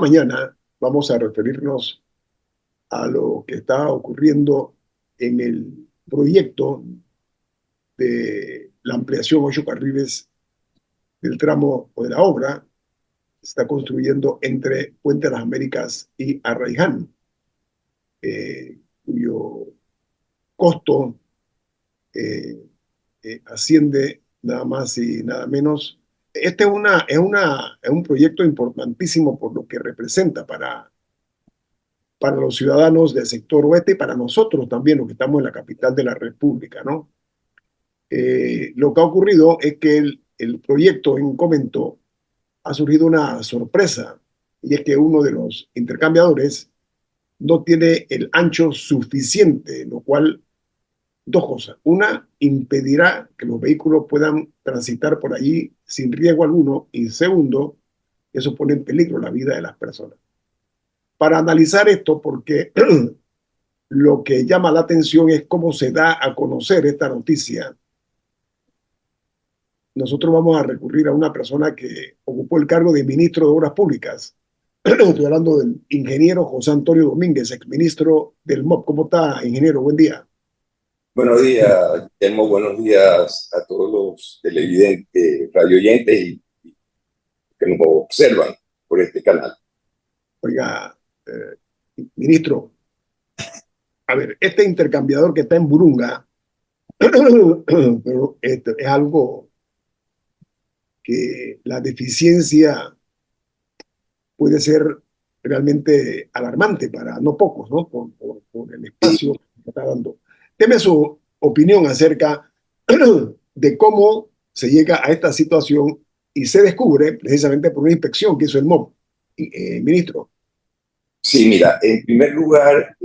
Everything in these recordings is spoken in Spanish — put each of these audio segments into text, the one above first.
mañana vamos a referirnos a lo que está ocurriendo en el proyecto de la ampliación 8 carriles del tramo o de la obra que se está construyendo entre Puente de las Américas y Arraiján, cuyo costo eh, asciende nada más y nada menos. Este es un proyecto importantísimo por lo que representa para los ciudadanos del sector oeste y para nosotros también, los que estamos en la capital de la República, ¿no? Lo que ha ocurrido es que el proyecto en Comento ha surgido una sorpresa, y es que uno de los intercambiadores no tiene el ancho suficiente, lo cual, dos cosas. Una, impedirá que los vehículos puedan transitar por allí sin riesgo alguno, y segundo, eso pone en peligro la vida de las personas. Para analizar esto, porque lo que llama la atención es cómo se da a conocer esta noticia, nosotros vamos a recurrir a una persona que ocupó el cargo de ministro de Obras Públicas. Estoy hablando del ingeniero José Antonio Domínguez, exministro del MOP. ¿Cómo está, ingeniero? Buen día. Buenos días, Guillermo. Buenos días a todos los televidentes, radioyentes y que nos observan por este canal. Oiga, ministro, a ver, este intercambiador que está en Burunga, pero es algo que la deficiencia puede ser realmente alarmante para no pocos, ¿no? Por el espacio que está dando. Deme su opinión acerca de cómo se llega a esta situación y se descubre precisamente por una inspección que hizo el MOB. Ministro. Sí, mira, en primer lugar,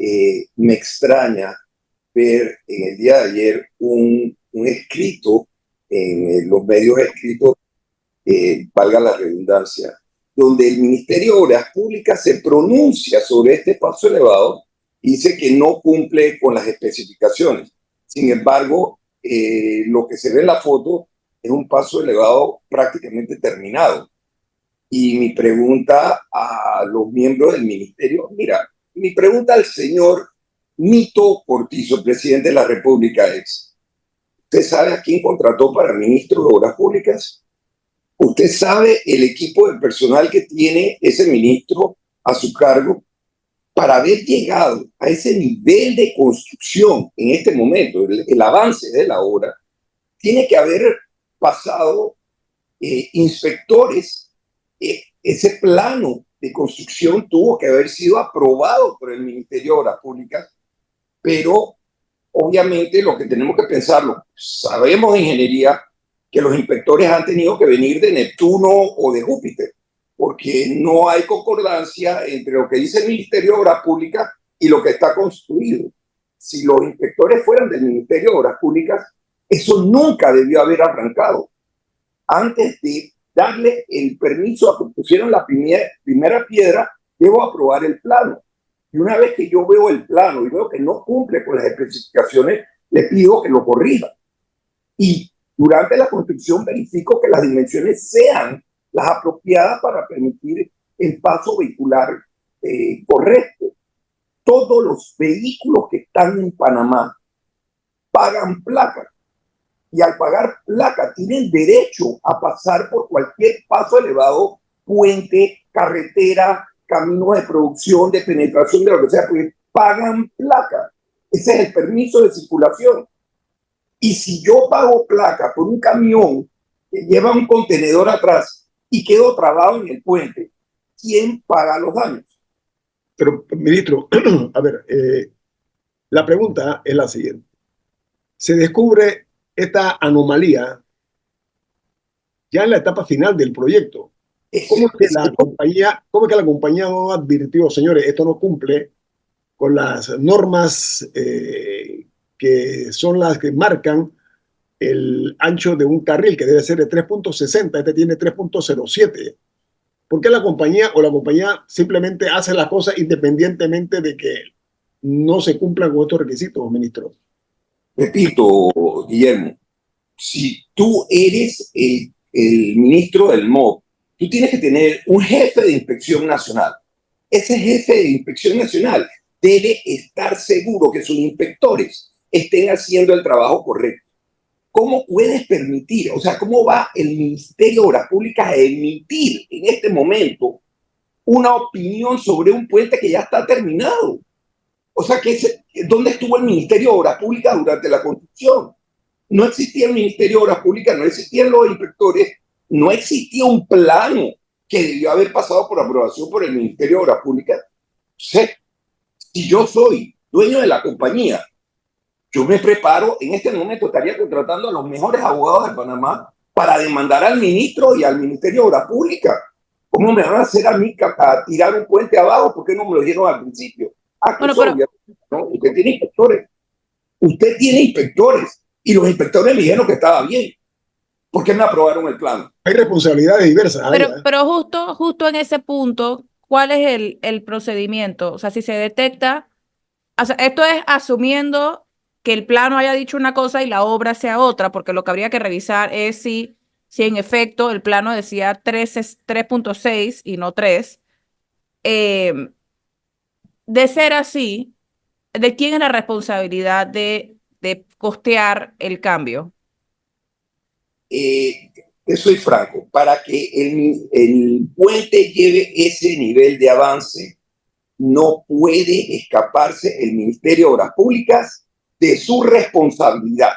me extraña ver en el día de ayer un escrito en los medios escritos, valga la redundancia, donde el Ministerio de Obras Públicas se pronuncia sobre este paso elevado y dice que no cumple con las especificaciones. Sin embargo, lo que se ve en la foto es un paso elevado prácticamente terminado. Y mi pregunta a los miembros del ministerio, mira, mi pregunta al señor Mito Cortizo, presidente de la República, es: ¿usted sabe a quién contrató para ministro de Obras Públicas? ¿Usted sabe el equipo de personal que tiene ese ministro a su cargo? Para haber llegado a ese nivel de construcción en este momento, el avance de la obra, tiene que haber pasado inspectores. Ese plano de construcción tuvo que haber sido aprobado por el Ministerio de Obras Públicas, pero obviamente lo que tenemos que pensarlo, sabemos de ingeniería que los inspectores han tenido que venir de Neptuno o de Júpiter, porque no hay concordancia entre lo que dice el Ministerio de Obras Públicas y lo que está construido. Si los inspectores fueran del Ministerio de Obras Públicas, eso nunca debió haber arrancado. Antes de darle el permiso a que pusieran la primera piedra, debo aprobar el plano. Y una vez que yo veo el plano y veo que no cumple con las especificaciones, le pido que lo corrija. Y durante la construcción verifico que las dimensiones sean las apropiadas para permitir el paso vehicular correcto. Todos los vehículos que están en Panamá pagan placa. Y al pagar placa tienen derecho a pasar por cualquier paso elevado, puente, carretera, camino de producción, de penetración, de lo que sea, porque pagan placa. Ese es el permiso de circulación. Y si yo pago placa por un camión que lleva un contenedor atrás y quedo trabado en el puente, ¿quién paga los daños? Pero, ministro, a ver, la pregunta es la siguiente. Se descubre esta anomalía ya en la etapa final del proyecto. ¿Cómo es que la compañía no advirtió, señores, esto no cumple con las normas que son las que marcan el ancho de un carril, que debe ser de 3.60, este tiene 3.07? ¿Por qué la compañía simplemente hace las cosas independientemente de que no se cumplan con estos requisitos, ministro? Repito, Guillermo, si tú eres el ministro del MOB, tú tienes que tener un jefe de inspección nacional. ese jefe de Inspección Nacional debe estar seguro que sus inspectores estén haciendo el trabajo correcto. ¿Cómo puedes permitir, o sea, cómo va el Ministerio de Obras Públicas a emitir en este momento una opinión sobre un puente que ya está terminado? O sea, ¿dónde estuvo el Ministerio de Obras Públicas durante la construcción? No existía el Ministerio de Obras Públicas, no existían los inspectores, no existía un plano que debió haber pasado por aprobación por el Ministerio de Obras Públicas. Sé, si yo soy dueño de la compañía, yo me preparo, en este momento estaría contratando a los mejores abogados de Panamá para demandar al ministro y al Ministerio de Obras Públicas. ¿Cómo me van a hacer a mí a tirar un puente abajo? ¿Por qué no me lo dieron al principio? Ah, que Bueno, eso, pero, ¿no? Usted tiene inspectores. Usted tiene inspectores. Y los inspectores me dijeron que estaba bien. ¿Por qué me aprobaron el plan? Hay responsabilidades diversas ahí, ¿eh? pero justo en ese punto, ¿cuál es el procedimiento? O sea, si se detecta, o sea, esto es asumiendo que el plano haya dicho una cosa y la obra sea otra, porque lo que habría que revisar es si en efecto el plano decía 3.6 y no 3. Eh, de ser así, ¿de quién es la responsabilidad de costear el cambio? Te soy franco, para que el puente lleve ese nivel de avance, no puede escaparse el Ministerio de Obras Públicas de su responsabilidad.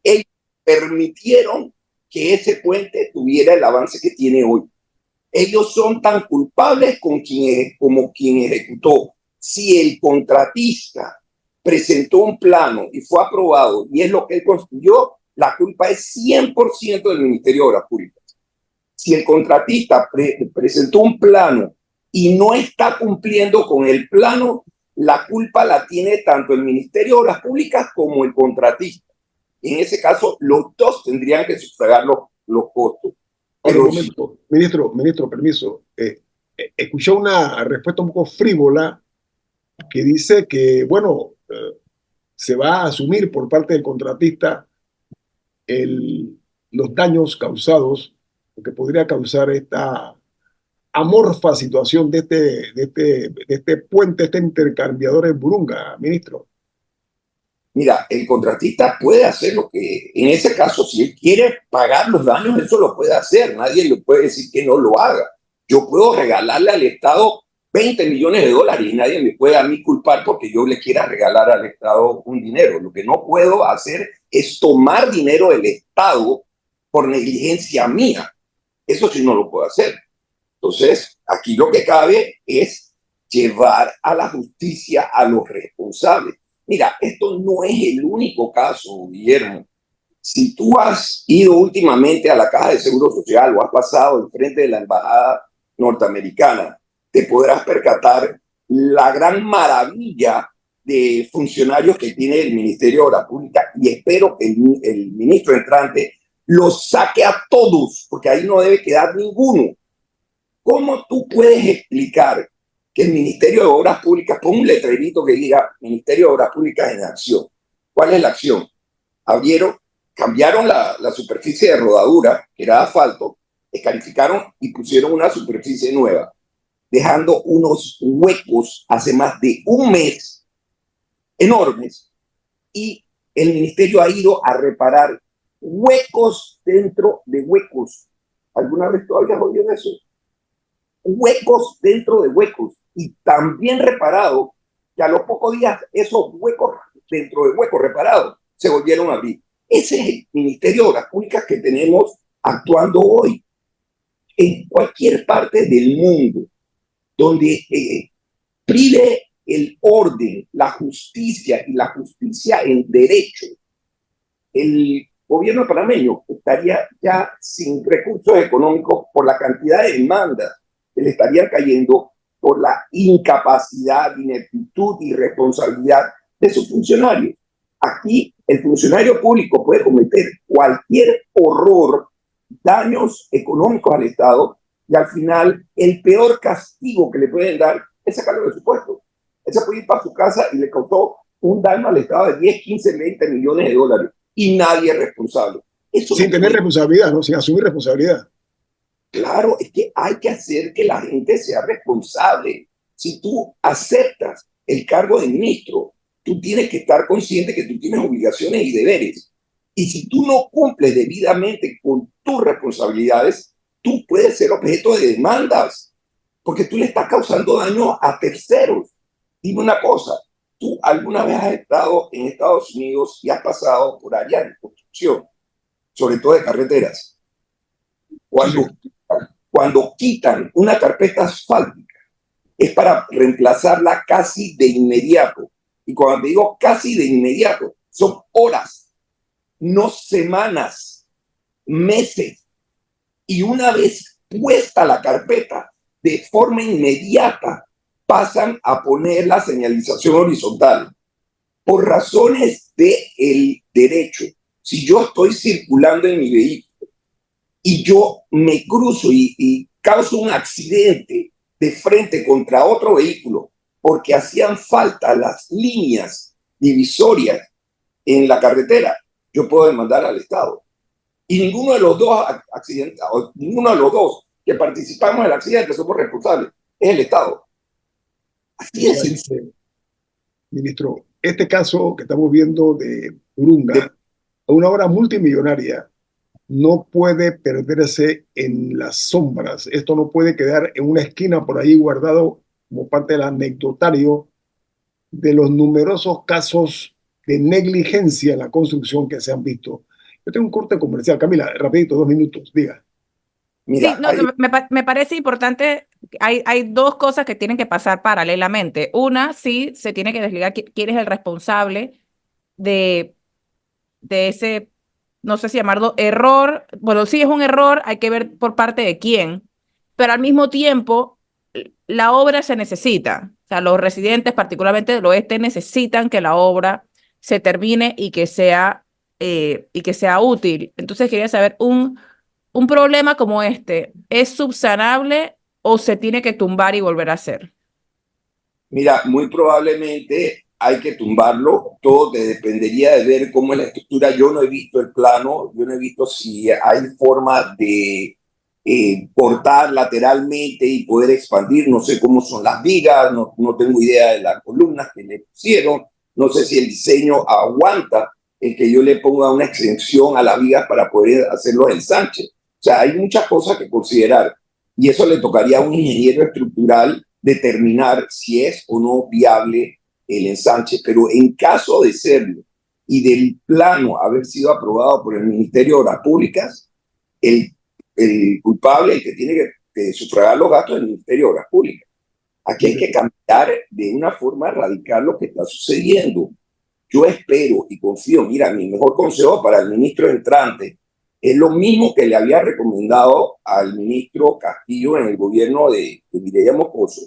Ellos permitieron que ese puente tuviera el avance que tiene hoy. Ellos son tan culpables como quien ejecutó. Si el contratista presentó un plano y fue aprobado y es lo que él construyó, la culpa es 100% del Ministerio de Obras Públicas. Si el contratista presentó un plano y no está cumpliendo con el plano, la culpa la tiene tanto el Ministerio de Obras Públicas como el contratista. En ese caso, los dos tendrían que sufragar los costos. Ahora, un momento, ministro, permiso. Escuché una respuesta un poco frívola que dice que, bueno, se va a asumir por parte del contratista los daños causados, lo que podría causar esta amorfa situación de este puente, este intercambiador en Burunga, ministro. Mira, el contratista puede hacer lo que, en ese caso, si él quiere pagar los daños, eso lo puede hacer. Nadie le puede decir que no lo haga. Yo puedo regalarle al Estado 20 millones de dólares y nadie me puede a mí culpar porque yo le quiera regalar al Estado un dinero. Lo que no puedo hacer es tomar dinero del Estado por negligencia mía. Eso sí no lo puedo hacer. Entonces, aquí lo que cabe es llevar a la justicia a los responsables. Mira, esto no es el único caso, Guillermo. Si tú has ido últimamente a la Caja de Seguro Social o has pasado enfrente de la Embajada norteamericana, te podrás percatar la gran maravilla de funcionarios que tiene el Ministerio de Obras Públicas y espero que el ministro entrante los saque a todos, porque ahí no debe quedar ninguno. ¿Cómo tú puedes explicar que el Ministerio de Obras Públicas ponga un letrerito que diga Ministerio de Obras Públicas en acción? ¿Cuál es la acción? Cambiaron la superficie de rodadura, que era asfalto, escarificaron y pusieron una superficie nueva, dejando unos huecos hace más de un mes enormes, y el ministerio ha ido a reparar huecos dentro de huecos. ¿Alguna vez tú habías oído eso? Huecos dentro de huecos, y también reparado que a los pocos días esos huecos dentro de huecos reparados se volvieron a abrir. Ese es el Ministerio de Obras Públicas que tenemos actuando hoy. En cualquier parte del mundo donde prive el orden, la justicia y la justicia en derecho, el gobierno panameño estaría ya sin recursos económicos por la cantidad de demandas que le estarían cayendo por la incapacidad, ineptitud y irresponsabilidad de sus funcionarios. Aquí el funcionario público puede cometer cualquier horror, daños económicos al Estado, y al final el peor castigo que le pueden dar es sacarlo de su puesto. Él se puede ir para su casa y le causó un daño al Estado de 10, 15, 20 millones de dólares y nadie es responsable. Eso Sin tener responsabilidad, ¿no? Sin asumir responsabilidad. Claro, es que hay que hacer que la gente sea responsable. Si tú aceptas el cargo de ministro, tú tienes que estar consciente que tú tienes obligaciones y deberes. Y si tú no cumples debidamente con tus responsabilidades, tú puedes ser objeto de demandas, porque tú le estás causando daño a terceros. Dime una cosa, ¿tú alguna vez has estado en Estados Unidos y has pasado por áreas de construcción, sobre todo de carreteras? Sí, Cuando, señor. cuando quitan una carpeta asfáltica, es para reemplazarla casi de inmediato. Y cuando te digo casi de inmediato, son horas, no semanas, meses. Y una vez puesta la carpeta, de forma inmediata pasan a poner la señalización horizontal. Por razones del derecho, si yo estoy circulando en mi vehículo y yo me cruzo y causo un accidente de frente contra otro vehículo porque hacían falta las líneas divisorias en la carretera, yo puedo demandar al Estado. Y ninguno de los dos accidentados, ninguno de los dos que participamos en el accidente somos responsables, es el Estado. Así es sencillo. Ministro, este caso que estamos viendo de Urunga, una obra multimillonaria, no puede perderse en las sombras. Esto no puede quedar en una esquina por ahí guardado como parte del anecdotario de los numerosos casos de negligencia en la construcción que se han visto. Yo tengo un corte comercial. Camila, rapidito, 2 minutos, diga. Sí, Mira, no, me parece importante, hay dos cosas que tienen que pasar paralelamente. Una, sí, se tiene que desligar quién es el responsable de, de ese, no sé si llamarlo error. Bueno, sí es un error, hay que ver por parte de quién, pero al mismo tiempo la obra se necesita. O sea, los residentes, particularmente del oeste, necesitan que la obra se termine y que sea útil. Entonces quería saber, un problema como este, ¿es subsanable o se tiene que tumbar y volver a hacer? mira, muy probablemente hay que tumbarlo. Todo te dependería de ver cómo es la estructura. Yo no he visto el plano, yo no he visto si hay forma de cortar lateralmente y poder expandir. No sé cómo son las vigas, no tengo idea de las columnas que le pusieron. No sé si el diseño aguanta el que yo le ponga una extensión a las vigas para poder hacer los ensanches. O sea, hay muchas cosas que considerar y eso le tocaría a un ingeniero estructural determinar si es o no viable el ensanche. Pero en caso de serlo y del plano haber sido aprobado por el Ministerio de Obras Públicas, el, el culpable, el que tiene que sufragar los gastos del Ministerio de Obras Públicas. Aquí hay que cambiar de una forma radical lo que está sucediendo. Yo espero y confío, mira, mi mejor consejo para el ministro entrante es lo mismo que le había recomendado al ministro Castillo en el gobierno de Mireya Moscoso.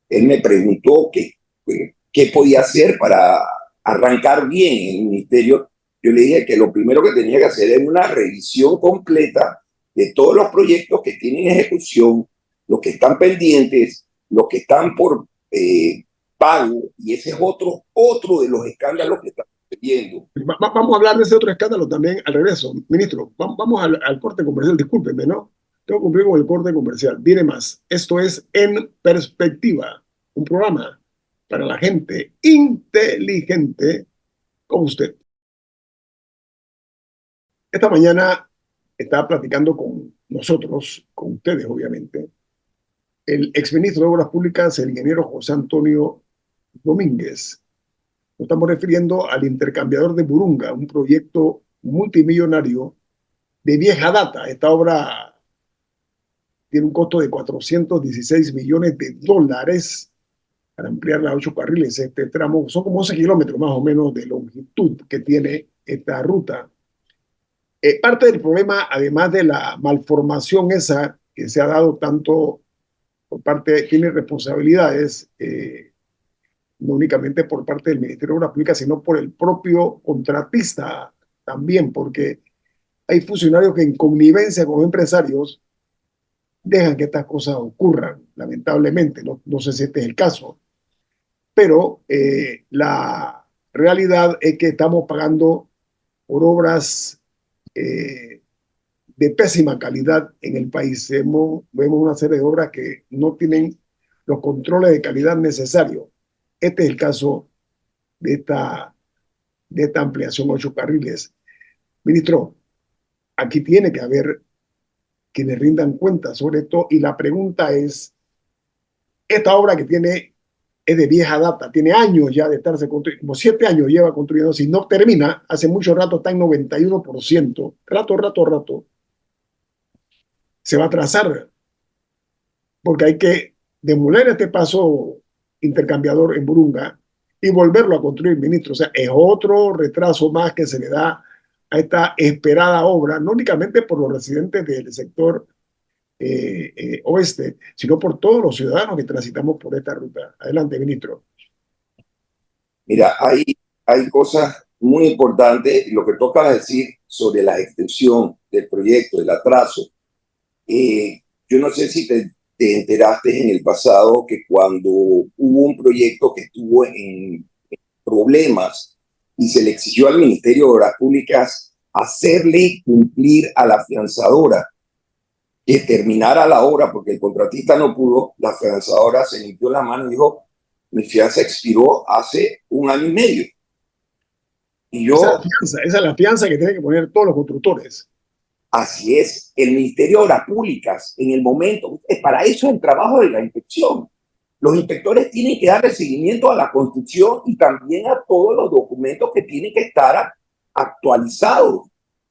Él me preguntó qué podía hacer para arrancar bien el ministerio. Yo le dije que lo primero que tenía que hacer era una revisión completa de todos los proyectos que tienen ejecución, los que están pendientes, los que están por pago, y ese es otro de los escándalos que están sucediendo. Vamos a hablar de ese otro escándalo también al regreso. Ministro, vamos al corte comercial. Discúlpeme, ¿no? Tengo que cumplir con el corte comercial. Viene más. Esto es En Perspectiva, un programa para la gente inteligente como usted. Esta mañana estaba platicando con nosotros, con ustedes, obviamente, el exministro de Obras Públicas, el ingeniero José Antonio Domínguez. Nos estamos refiriendo al intercambiador de Burunga, un proyecto multimillonario de vieja data. Esta obra tiene un costo de 416 millones de dólares para ampliar a 8 carriles. Este tramo son como 11 kilómetros más o menos de longitud que tiene esta ruta. Parte del problema, además de la malformación esa que se ha dado tanto por parte, tiene responsabilidades, no únicamente por parte del Ministerio de Obras Públicas, sino por el propio contratista también, porque hay funcionarios que en connivencia con empresarios dejan que estas cosas ocurran, lamentablemente. No sé si este es el caso, pero la realidad es que estamos pagando por obras de pésima calidad en el país. Vemos una serie de obras que no tienen los controles de calidad necesarios. Este es el caso de esta ampliación 8 carriles. Ministro, aquí tiene que haber quienes rindan cuenta sobre esto y la pregunta es, esta obra que tiene es de vieja data, tiene años ya de estarse construyendo, como 7 años lleva construyendo, si no termina, hace mucho rato está en 91%, rato, se va a atrasar, porque hay que demoler este paso intercambiador en Burunga y volverlo a construir, ministro. O sea, es otro retraso más que se le da a esta esperada obra, no únicamente por los residentes del sector oeste, sino por todos los ciudadanos que transitamos por esta ruta. Adelante, ministro. Mira, hay cosas muy importantes. Lo que toca decir sobre la extensión del proyecto, el atraso. Yo no sé si te enteraste en el pasado que cuando hubo un proyecto que estuvo en problemas y se le exigió al Ministerio de Obras Públicas hacerle cumplir a la afianzadora que terminara la obra porque el contratista no pudo, la afianzadora se limpió la mano y dijo, mi fianza expiró hace 1 año y medio. Y yo, Esa es la fianza que tienen que poner todos los constructores. así es, el Ministerio de Obras Públicas, en el momento, para eso es el trabajo de la inspección. Los inspectores tienen que darle seguimiento a la construcción y también a todos los documentos que tienen que estar actualizados.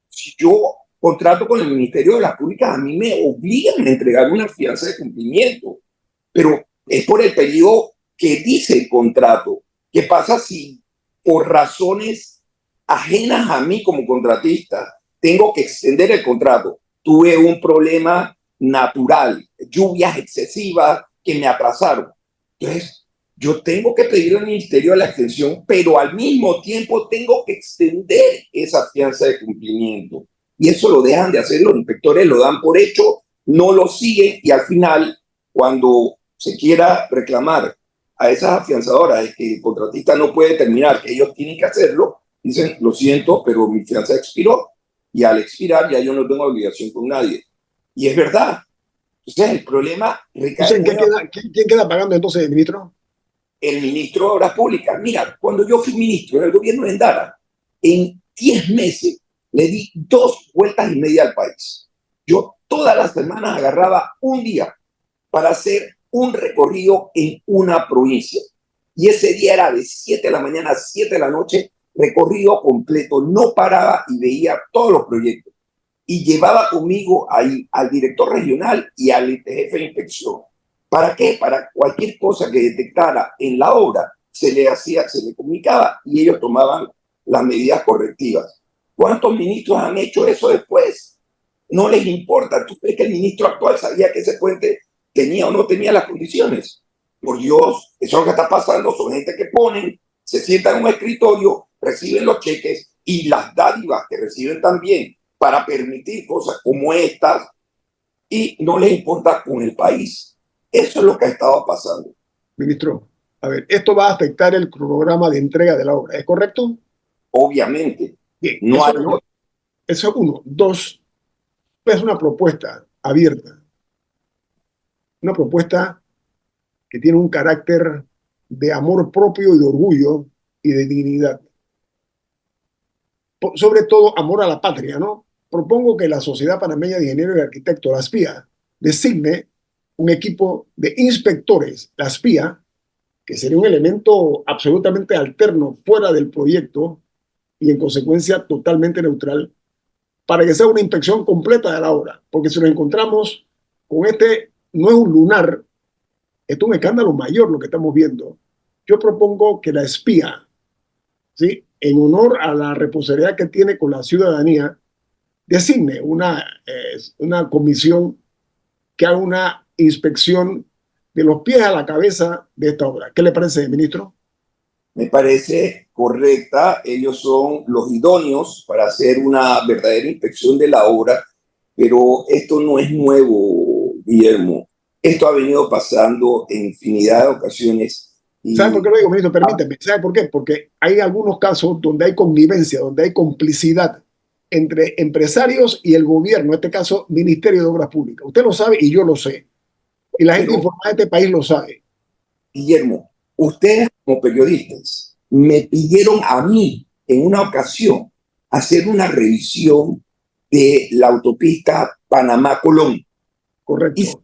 Si yo contrato con el Ministerio de Obras Públicas, a mí me obligan a entregar una fianza de cumplimiento, pero es por el periodo que dice el contrato. ¿Qué pasa si por razones ajenas a mí como contratista tengo que extender el contrato? Tuve un problema natural, lluvias excesivas que me atrasaron. Entonces, yo tengo que pedir al Ministerio de la Extensión, pero al mismo tiempo tengo que extender esa fianza de cumplimiento. Y eso lo dejan de hacer los inspectores, lo dan por hecho, no lo siguen y al final, cuando se quiera reclamar a esas afianzadoras de que el contratista no puede terminar, que ellos tienen que hacerlo, dicen, lo siento, pero mi fianza expiró y al expirar ya yo no tengo obligación con nadie. Y es verdad. Entonces el problema recae en ¿Quién queda pagando entonces, ministro? el ministro de Obras Públicas. Mira, cuando yo fui ministro del gobierno de Endara, en 10 meses le di 2 vueltas y media al país. Yo todas las semanas agarraba un día para hacer un recorrido en una provincia. Y ese día era de 7 de la mañana a 7 de la noche, recorrido completo, no paraba y veía todos los proyectos. Y llevaba conmigo ahí al director regional y al jefe de inspección. ¿Para qué? Para cualquier cosa que detectara en la obra, se le comunicaba y ellos tomaban las medidas correctivas. ¿Cuántos ministros han hecho eso después? No les importa. ¿Tú crees que el ministro actual sabía que ese puente tenía o no tenía las condiciones? Por Dios, eso es lo que está pasando. Son gente que ponen, se sientan en un escritorio, reciben los cheques y las dádivas que reciben también para permitir cosas como estas y no les importa con el país. Eso es lo que ha estado pasando. Ministro, a ver, esto va a afectar el cronograma de entrega de la obra, ¿es correcto? Obviamente. Bien, No hay... eso es uno. Dos, es una propuesta abierta. Una propuesta que tiene un carácter de amor propio y de orgullo y de dignidad. Sobre todo, amor a la patria, ¿no? Propongo que la Sociedad Panameña de Ingenieros y Arquitectos, la SPIA, designe un equipo de inspectores, la SPIA, que sería un elemento absolutamente alterno fuera del proyecto y en consecuencia totalmente neutral, para que sea una inspección completa de la obra. Porque si nos encontramos con no es un lunar, esto es un escándalo mayor lo que estamos viendo. Yo propongo que la SPIA, ¿sí?, en honor a la responsabilidad que tiene con la ciudadanía, designe una comisión que haga una inspección de los pies a la cabeza de esta obra. ¿Qué le parece, ministro? Me parece correcta. Ellos son los idóneos para hacer una verdadera inspección de la obra, pero esto no es nuevo, Guillermo. Esto ha venido pasando en infinidad de ocasiones. ¿Sabe por qué lo digo, ministro? Permíteme. ¿Sabe por qué? Porque hay algunos casos donde hay connivencia, donde hay complicidad entre empresarios y el gobierno, en este caso, Ministerio de Obras Públicas. Usted lo sabe y yo lo sé. Y la gente informada de este país lo sabe. Guillermo, ustedes como periodistas me pidieron a mí en una ocasión hacer una revisión de la autopista Panamá-Colón. Hicimos Correcto.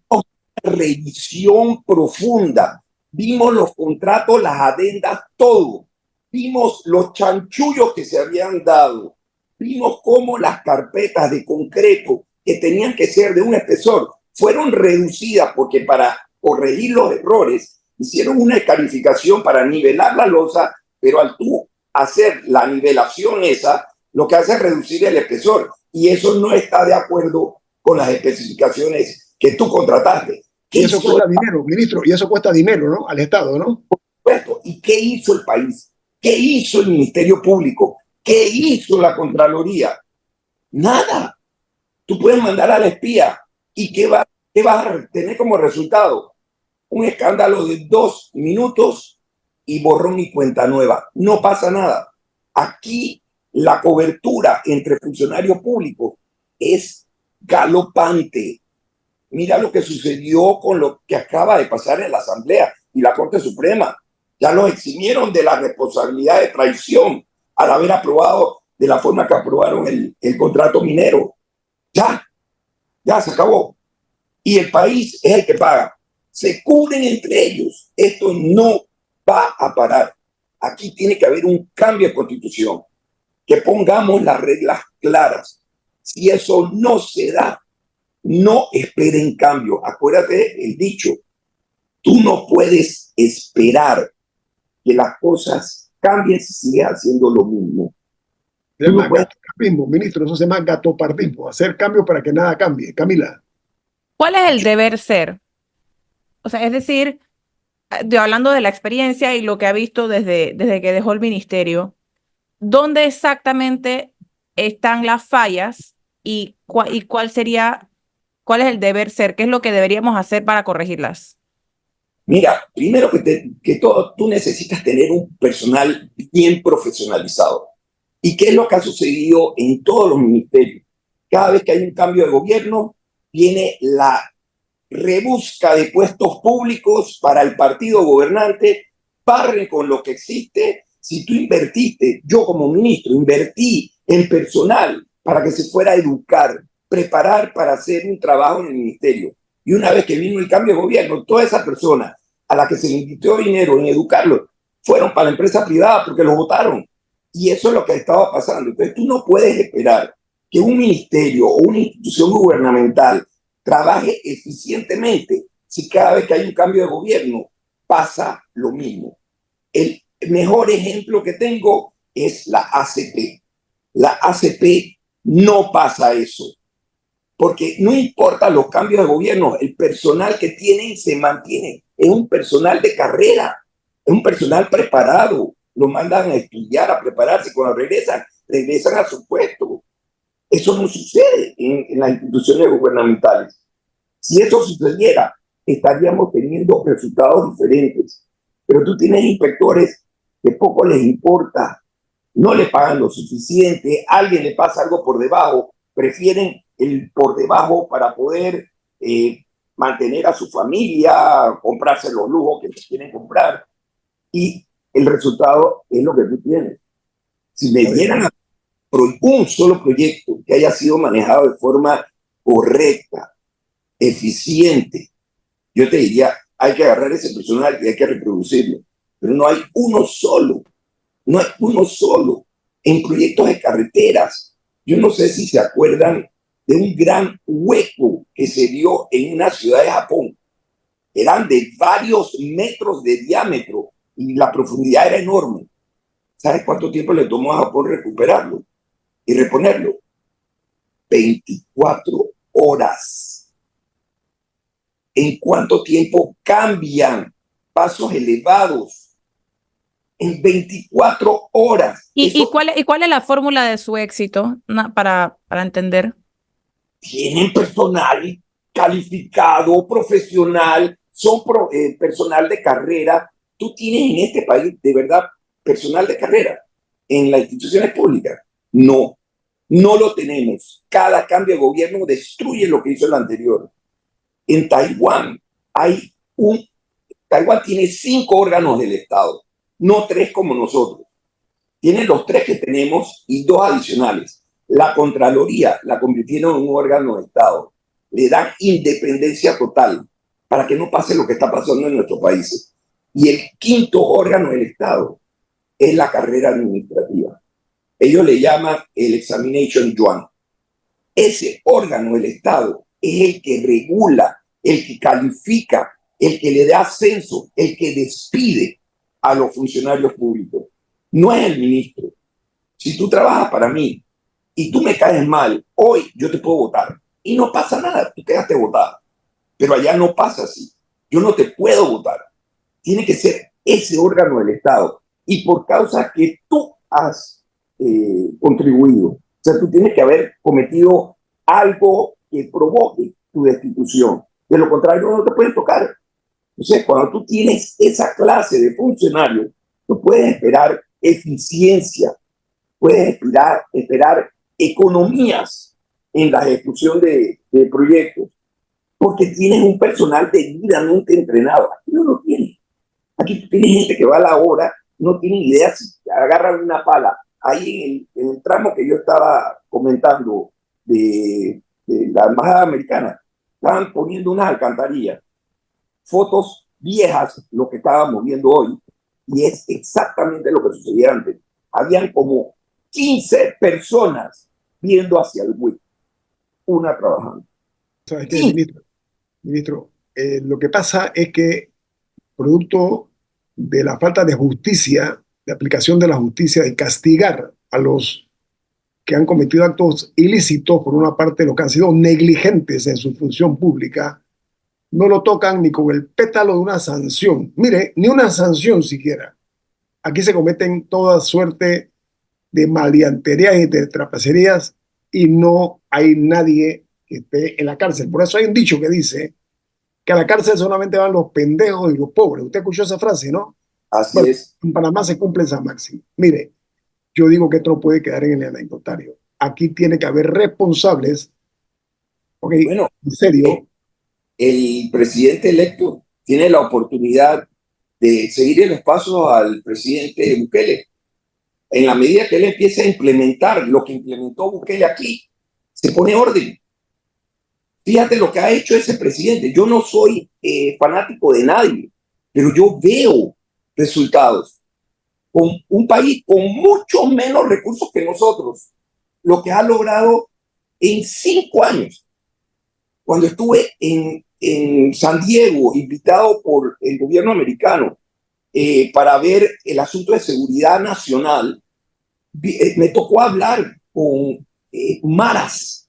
una revisión profunda, vimos los contratos, las adendas, todo. Vimos los chanchullos que se habían dado, vimos cómo las carpetas de concreto que tenían que ser de un espesor fueron reducidas porque para corregir los errores hicieron una calificación para nivelar la losa, pero al tú hacer la nivelación esa, lo que hace es reducir el espesor y eso no está de acuerdo con las especificaciones que tú contrataste. Y eso cuesta dinero, ministro, y eso cuesta dinero, ¿no? Al Estado, ¿no? ¿Y qué hizo el país? ¿Qué hizo el Ministerio Público? ¿Qué hizo la Contraloría? Nada. Tú puedes mandar al espía y ¿qué vas a tener como resultado? Un escándalo de 2 minutos y borrón y cuenta nueva. No pasa nada. Aquí la cobertura entre funcionarios públicos es galopante. Mira lo que sucedió con lo que acaba de pasar en la Asamblea y la Corte Suprema. Ya los eximieron de la responsabilidad de traición al haber aprobado de la forma que aprobaron el contrato minero. Ya se acabó. Y el país es el que paga. Se cubren entre ellos. Esto no va a parar. Aquí tiene que haber un cambio de constitución, que pongamos las reglas claras. Si eso no se da, no esperen cambio. Acuérdate el dicho, tú no puedes esperar que las cosas cambien si sigues haciendo lo mismo. Se Tú llama no puedes. gatopardismo, ministro, eso se llama gatopardismo, hacer cambios para que nada cambie. Camila. ¿Cuál es el deber ser? O sea, es decir, yo hablando de la experiencia y lo que ha visto desde que dejó el ministerio, ¿dónde exactamente están las fallas y cuál es el deber ser? ¿Qué es lo que deberíamos hacer para corregirlas? Mira, primero que todo, tú necesitas tener un personal bien profesionalizado. ¿Y qué es lo que ha sucedido en todos los ministerios? Cada vez que hay un cambio de gobierno, viene la rebusca de puestos públicos para el partido gobernante, barren con lo que existe. Si tú invertiste, yo como ministro invertí en personal para que se fuera a educar, preparar para hacer un trabajo en el ministerio. Y una vez que vino el cambio de gobierno, toda esa persona a la que se le invirtió dinero en educarlo, fueron para la empresa privada porque los votaron. Y eso es lo que estaba pasando. Entonces tú no puedes esperar que un ministerio o una institución gubernamental trabaje eficientemente si cada vez que hay un cambio de gobierno pasa lo mismo. El mejor ejemplo que tengo es la ACP. La ACP no pasa eso, porque no importa los cambios de gobierno, el personal que tienen se mantiene. Es un personal de carrera, es un personal preparado. Lo mandan a estudiar, a prepararse. Cuando regresan a su puesto. Eso no sucede en las instituciones gubernamentales. Si eso sucediera, estaríamos teniendo resultados diferentes. Pero tú tienes inspectores que poco les importa, no le pagan lo suficiente, alguien le pasa algo por debajo, prefieren el por debajo para poder mantener a su familia, comprarse los lujos que quieren comprar. Y el resultado es lo que tú tienes. Si me dieran un solo proyecto que haya sido manejado de forma correcta, eficiente, yo te diría, hay que agarrar ese personal y hay que reproducirlo. Pero no hay uno solo, no hay uno solo. En proyectos de carreteras, yo no sé si se acuerdan de un gran hueco que se dio en una ciudad de Japón. Eran de varios metros de diámetro y la profundidad era enorme. ¿Sabes cuánto tiempo le tomó a Japón recuperarlo y reponerlo? 24 horas. ¿En cuánto tiempo cambian pasos elevados? En 24 horas. ¿Y cuál es la fórmula de su éxito para entender? Tienen personal calificado, profesional, son personal de carrera. Tú tienes en este país, de verdad, personal de carrera en las instituciones públicas. No, no lo tenemos. Cada cambio de gobierno destruye lo que hizo el anterior. En Taiwán hay un Taiwán tiene 5 órganos del Estado, no 3 como nosotros. Tiene los 3 que tenemos y 2 adicionales. La Contraloría la convirtieron en un órgano de Estado. Le dan independencia total para que no pase lo que está pasando en nuestros países. Y el 5.º órgano del Estado es la carrera administrativa. Ellos le llaman el Examination Yuan. Ese órgano del Estado es el que regula, el que califica, el que le da ascenso, el que despide a los funcionarios públicos. No es el ministro. Si tú trabajas para mí y tú me caes mal, hoy yo te puedo votar y no pasa nada, tú quedaste votado. Pero allá no pasa así. Yo no te puedo votar. Tiene que ser ese órgano del Estado. Y por causa que tú has contribuido, o sea, tú tienes que haber cometido algo que provoque tu destitución. De lo contrario, no te pueden tocar. Entonces, cuando tú tienes esa clase de funcionarios, tú puedes esperar eficiencia, puedes esperar economías en la ejecución de proyectos, porque tienes un personal debidamente entrenado. Aquí no lo tienes. Aquí tú tienes gente que va a la obra, no tiene idea si agarran una pala. Ahí en el tramo que yo estaba comentando de la embajada americana, estaban poniendo unas alcantarillas, fotos viejas, lo que estábamos viendo hoy, y es exactamente lo que sucedía antes. Habían como 15 personas viendo hacia el buey, una trabajando. ¿Sabes qué, ministro? Ministro, lo que pasa es que producto de la falta de justicia, de aplicación de la justicia, de castigar a los que han cometido actos ilícitos, por una parte, los que han sido negligentes en su función pública, no lo tocan ni con el pétalo de una sanción. Mire, ni una sanción siquiera. Aquí se cometen toda suerte de maleanterías y de trapacerías y no hay nadie que esté en la cárcel. Por eso hay un dicho que dice que a la cárcel solamente van los pendejos y los pobres. Usted escuchó esa frase, ¿no? Así Bueno, es. en Panamá se cumple esa máxima. Mire, yo digo que esto no puede quedar en el anecdotario. Aquí tiene que haber responsables, ok, Bueno, en serio. el presidente electo tiene la oportunidad de seguir los pasos al presidente Bukele. En la medida que él empiece a implementar lo que implementó Bukele aquí, se pone orden. Fíjate lo que ha hecho ese presidente. Yo no soy fanático de nadie, pero yo veo resultados. Con un país con mucho menos recursos que nosotros, lo que ha logrado en 5 años. Cuando estuve en San Diego, invitado por el gobierno americano para ver el asunto de seguridad nacional, me tocó hablar con maras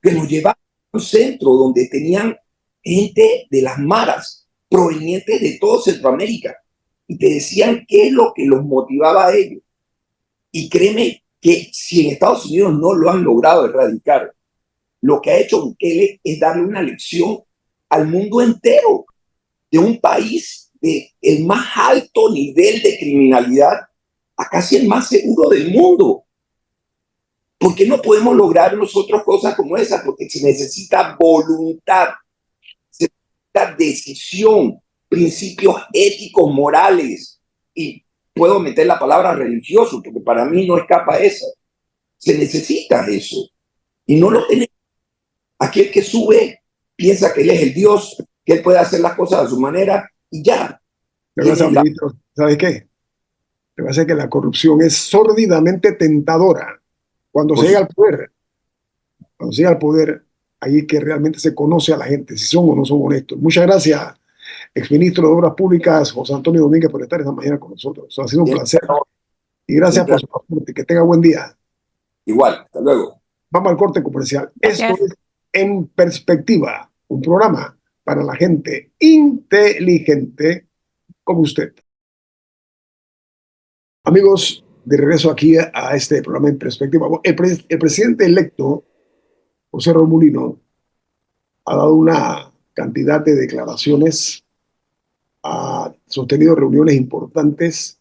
que nos llevaban a un centro donde tenían gente de las maras provenientes de todo Centroamérica y te decían qué es lo que los motivaba a ellos. Y créeme que si en Estados Unidos no lo han logrado erradicar, lo que ha hecho Bukele es darle una lección al mundo entero de un país de el más alto nivel de criminalidad a casi el más seguro del mundo. ¿Por qué no podemos lograr nosotros cosas como esas? Porque se necesita voluntad, se necesita decisión, principios éticos, morales, y puedo meter la palabra religioso, porque para mí no escapa esa. Se necesita eso, y no lo tenemos. Aquel que sube piensa que él es el Dios, que él puede hacer las cosas a su manera, y ya. Lo que pasa, ministro, ¿sabe qué? Lo que pasa es que la corrupción es sórdidamente tentadora cuando se llega al poder. Cuando se llega al poder, ahí es que realmente se conoce a la gente, si son o no son honestos. Muchas gracias, exministro de Obras Públicas, José Antonio Domínguez, por estar esta mañana con nosotros. Ha sido un placer. Y gracias por su aporte. Que tenga buen día. Igual, hasta luego. Vamos al corte comercial. Gracias. Esto es En Perspectiva, un programa para la gente inteligente como usted. Amigos, de regreso aquí a este programa En Perspectiva. El presidente electo, José Raúl Mulino, ha dado una cantidad de declaraciones, ha sostenido reuniones importantes.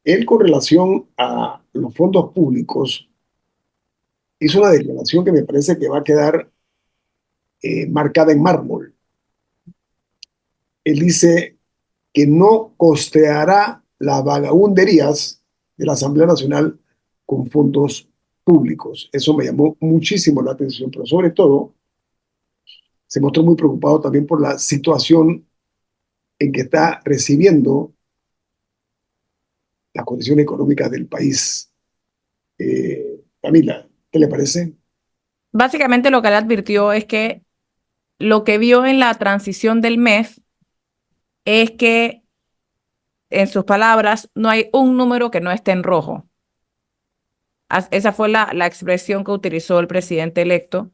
Él, con relación a los fondos públicos, hizo una declaración que me parece que va a quedar marcada en mármol. Él dice que no costeará las vagabunderías de la Asamblea Nacional con fondos públicos. Eso me llamó muchísimo la atención, pero sobre todo se mostró muy preocupado también por la situación en que está recibiendo las condiciones económicas del país. Camila, ¿qué le parece? Básicamente lo que él advirtió es que lo que vio en la transición del MEF es que, en sus palabras, no hay un número que no esté en rojo. Esa fue la expresión que utilizó el presidente electo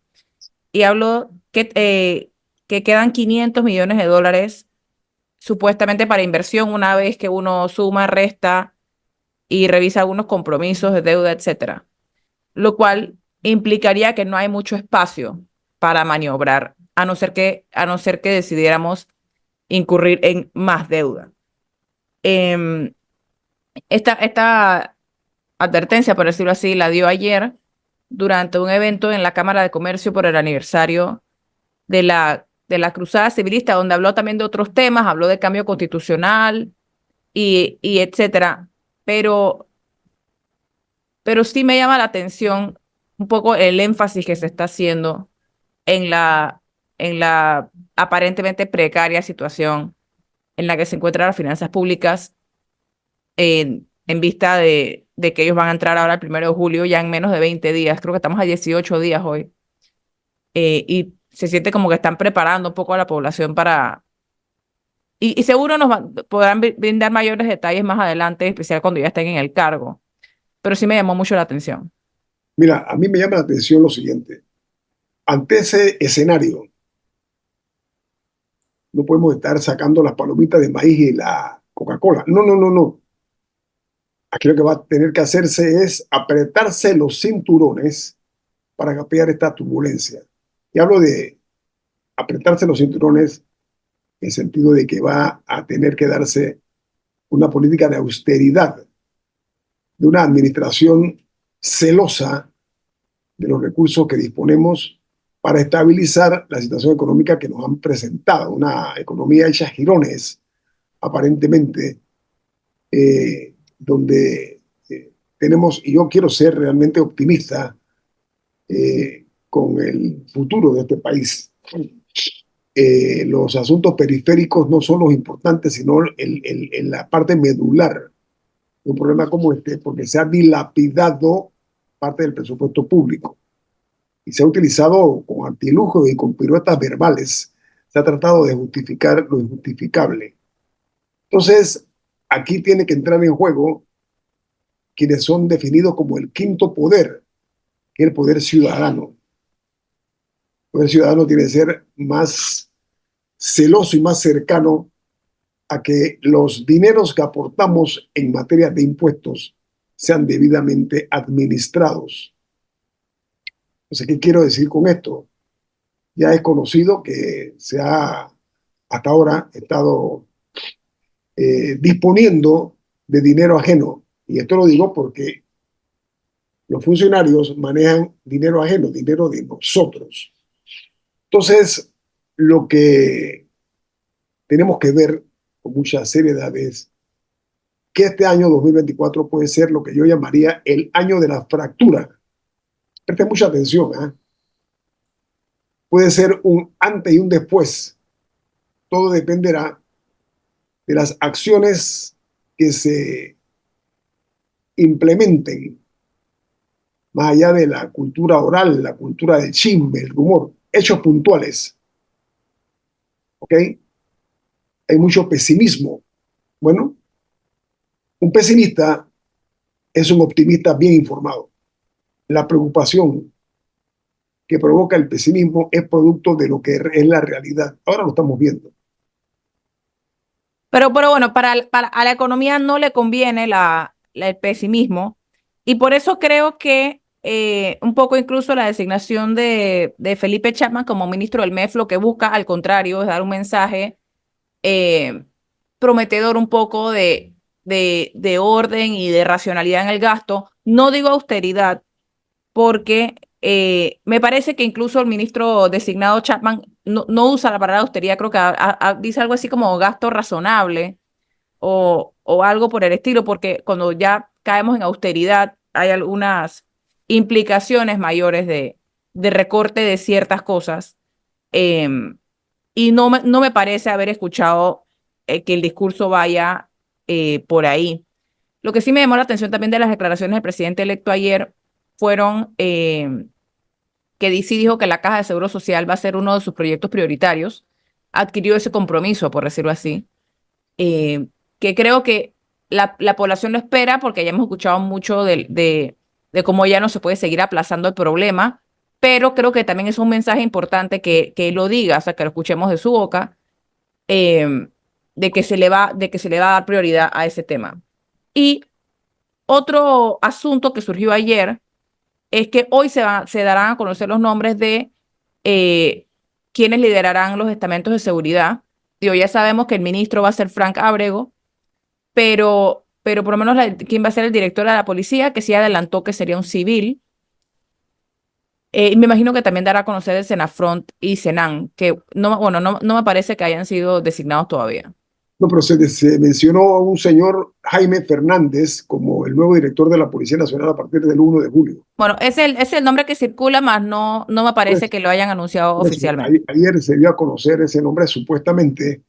y habló que quedan 500 millones de dólares supuestamente para inversión una vez que uno suma, resta y revisa algunos compromisos de deuda, etcétera, lo cual implicaría que no hay mucho espacio para maniobrar, a no ser que decidiéramos incurrir en más deuda. Eh, esta advertencia, por decirlo así, la dio ayer durante un evento en la Cámara de Comercio por el aniversario de la Cruzada Civilista, donde habló también de otros temas, habló de cambio constitucional y etcétera. Pero sí me llama la atención un poco el énfasis que se está haciendo en la aparentemente precaria situación en la que se encuentran las finanzas públicas en vista de que ellos van a entrar ahora el 1 de julio, ya en menos de 20 días, creo que estamos a 18 días hoy, y se siente como que están preparando un poco a la población para... Y seguro podrán brindar mayores detalles más adelante, en especial cuando ya estén en el cargo, pero sí me llamó mucho la atención. Mira, a mí me llama la atención lo siguiente. Ante ese escenario, no podemos estar sacando las palomitas de maíz y la Coca-Cola. No, no, no, no. Aquí lo que va a tener que hacerse es apretarse los cinturones para capear esta turbulencia. Y hablo de apretarse los cinturones en el sentido de que va a tener que darse una política de austeridad, de una administración celosa de los recursos que disponemos para estabilizar la situación económica que nos han presentado, una economía hecha girones, aparentemente, donde tenemos, y yo quiero ser realmente optimista con el futuro de este país. Los asuntos periféricos no son los importantes, sino la parte medular de un problema como este, porque se ha dilapidado parte del presupuesto público y se ha utilizado con artilugios y con piruetas verbales. Se ha tratado de justificar lo injustificable. Entonces, aquí tiene que entrar en juego quienes son definidos como el quinto poder, que es el poder ciudadano. El poder ciudadano tiene que ser más celoso y más cercano a que los dineros que aportamos en materia de impuestos sean debidamente administrados. Entonces, ¿qué quiero decir con esto? Ya es conocido que se ha hasta ahora estado disponiendo de dinero ajeno. Y esto lo digo porque los funcionarios manejan dinero ajeno, dinero de nosotros. Entonces, lo que tenemos que ver con mucha seriedad es que este año 2024 puede ser lo que yo llamaría el año de la fractura. Presten mucha atención, ¿eh? Puede ser un antes y un después. Todo dependerá de las acciones que se implementen más allá de la cultura oral, la cultura del chisme, el rumor, hechos puntuales. ¿Ok? Hay mucho pesimismo. Bueno, un pesimista es un optimista bien informado. La preocupación que provoca el pesimismo es producto de lo que es la realidad. Ahora lo estamos viendo. Pero bueno, a la economía no le conviene el pesimismo y por eso creo que un poco incluso la designación de Felipe Chapman como ministro del MEF lo que busca, al contrario, es dar un mensaje eh, prometedor un poco de orden y de racionalidad en el gasto. No digo austeridad, porque me parece que incluso el ministro designado Chapman no usa la palabra austeridad, creo que dice algo así como gasto razonable, o algo por el estilo, porque cuando ya caemos en austeridad hay algunas implicaciones mayores de recorte de ciertas cosas. Y no me parece haber escuchado que el discurso vaya por ahí. Lo que sí me llamó la atención también de las declaraciones del presidente electo ayer fueron que sí dijo que la Caja de Seguro Social va a ser uno de sus proyectos prioritarios. Adquirió ese compromiso, por decirlo así, que creo que la población lo espera porque ya hemos escuchado mucho de cómo ya no se puede seguir aplazando el problema, pero creo que también es un mensaje importante que él lo diga, o sea, que lo escuchemos de su boca, de que se le va a dar prioridad a ese tema. Y otro asunto que surgió ayer es que hoy se darán a conocer los nombres de quienes liderarán los estamentos de seguridad. Digo, ya sabemos que el ministro va a ser Frank Ábrego, pero por lo menos quién va a ser el director de la policía, que sí adelantó que sería un civil. Y me imagino que también dará a conocer el Senafront y Senan, que no me parece que hayan sido designados todavía. No, pero se mencionó a un señor Jaime Fernández como el nuevo director de la Policía Nacional a partir del 1 de julio. Bueno, es el nombre que circula, más no me parece que lo hayan anunciado oficialmente. Ayer se dio a conocer ese nombre supuestamente.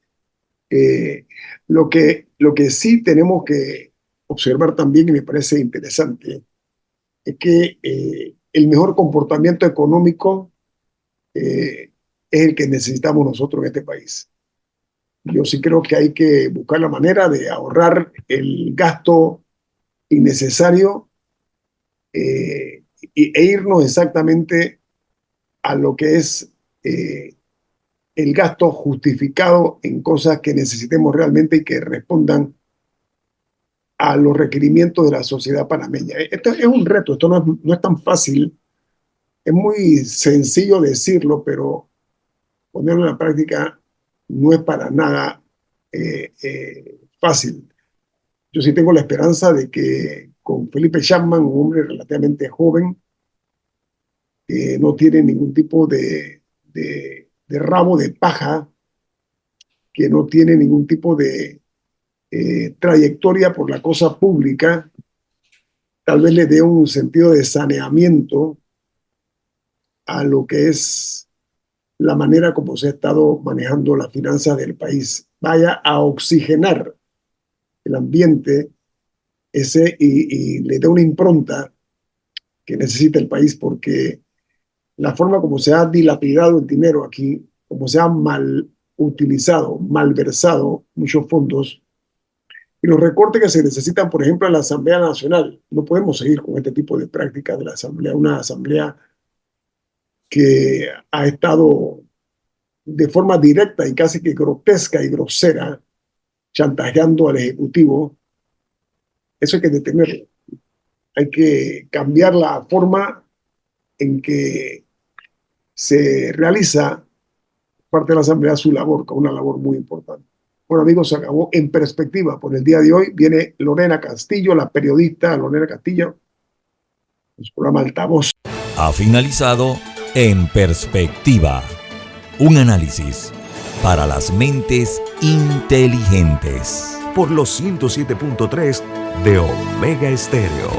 Lo que sí tenemos que observar también, y me parece interesante, es que el mejor comportamiento económico es el que necesitamos nosotros en este país. Yo sí creo que hay que buscar la manera de ahorrar el gasto innecesario e irnos exactamente a lo que es el gasto justificado en cosas que necesitemos realmente y que respondan a los requerimientos de la sociedad panameña. Esto es un reto, esto no es tan fácil, es muy sencillo decirlo, pero ponerlo en la práctica no es para nada fácil. Yo sí tengo la esperanza de que con Felipe Chapman, un hombre relativamente joven, que no tiene ningún tipo de rabo de paja, que no tiene ningún tipo de trayectoria por la cosa pública, tal vez le dé un sentido de saneamiento a lo que es la manera como se ha estado manejando las finanzas del país. Vaya a oxigenar el ambiente y le dé una impronta que necesita el país, porque la forma como se ha dilapidado el dinero aquí, como se ha mal utilizado, malversado muchos fondos, y los recortes que se necesitan, por ejemplo, en la Asamblea Nacional. No podemos seguir con este tipo de prácticas de la Asamblea, una Asamblea que ha estado de forma directa y casi que grotesca y grosera, chantajeando al Ejecutivo. Eso hay que detenerlo. Hay que cambiar la forma en que se realiza parte de la Asamblea su labor, con una labor muy importante. Bueno, amigos, se acabó En Perspectiva por el día de hoy. Viene Lorena Castillo, la periodista Lorena Castillo, en su programa Altavoz. Ha finalizado En Perspectiva, un análisis para las mentes inteligentes. Por los 107.3 de Omega Estéreo.